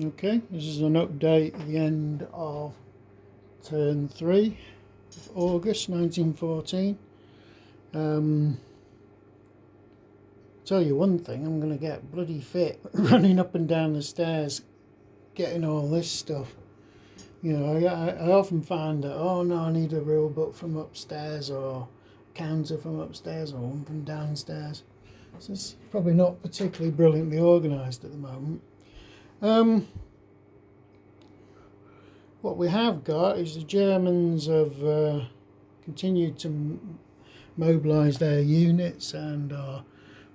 Okay, this is an update at the end of turn 3 of August 1914. Tell you one thing, I'm going to get bloody fit running up and down the stairs getting all this stuff. You know, I often find that, oh no, I need a rule book from upstairs or a counter from upstairs or one from downstairs. So it's probably not particularly brilliantly organised at the moment. What we have got is the Germans have continued to mobilise their units and are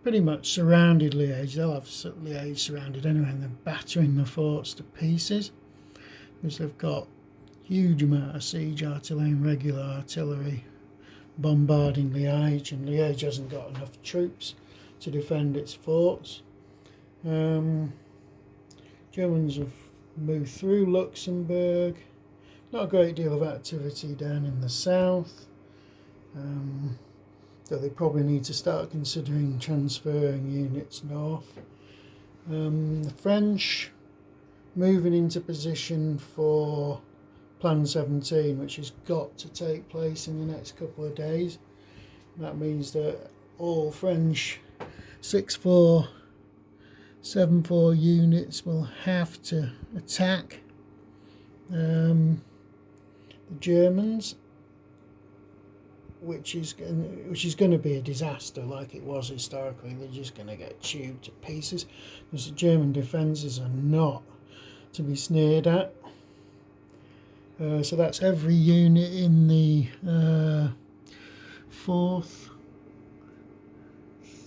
pretty much surrounded Liège. They'll have Liège surrounded anyway, and they're battering the forts to pieces because they've got huge amount of siege artillery and regular artillery bombarding Liège, and Liège hasn't got enough troops to defend its forts. Germans have moved through Luxembourg. Not a great deal of activity down in the south. So they probably need to start considering transferring units north. The French moving into position for Plan 17, which has got to take place in the next couple of days. That means that all French 6-4, 7-4 units will have to attack the Germans, which is going to be a disaster like it was historically. They're just going to get tubed to pieces because the German defences are not to be sneered at. So that's every unit in the 4th,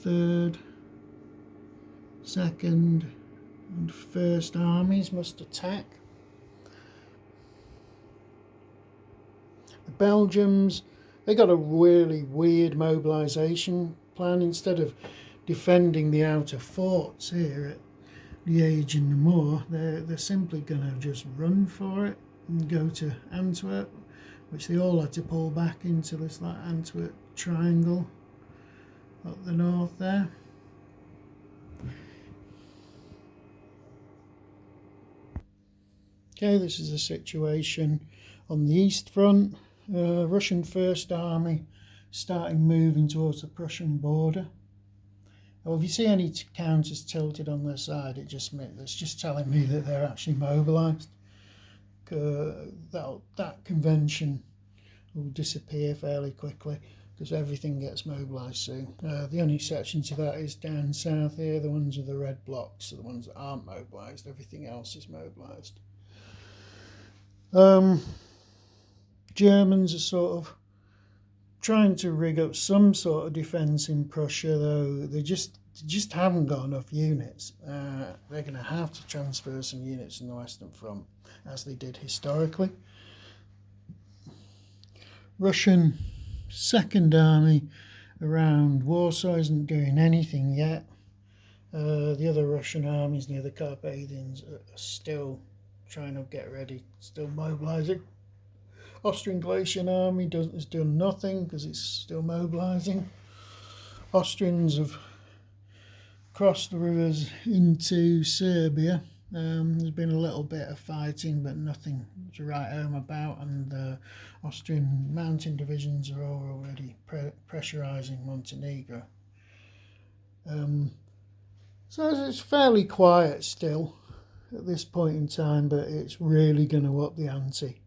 3rd, 2nd and 1st armies must attack. The Belgians, they got a really weird mobilisation plan. Instead of defending the outer forts here at Liège and Namur, they're simply going to just run for it and go to Antwerp, which they all had to pull back into this like Antwerp triangle up the north there. Okay, this is the situation on the east front. Russian First Army starting moving towards the Prussian border. Well, if you see any counters tilted on their side, it's just telling me that they're actually mobilised. That convention will disappear fairly quickly because everything gets mobilised soon. The only exception to that is down south here. The ones with the red blocks are the ones that aren't mobilised. Everything else is mobilised. Germans are sort of trying to rig up some sort of defence in Prussia, though they just haven't got enough units. They're going to have to transfer some units in the Western Front, as they did historically. Russian Second Army around Warsaw isn't doing anything yet. The other Russian armies near the Carpathians are still trying to get ready, still mobilising. Austrian Galician army has done nothing because it's still mobilising. Austrians have crossed the rivers into Serbia. There's been a little bit of fighting, but nothing to write home about, and the Austrian mountain divisions are already pressurising Montenegro. So it's fairly quiet still at this point in time, but it's really going to up the ante.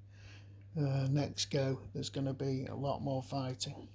Next go, there's going to be a lot more fighting.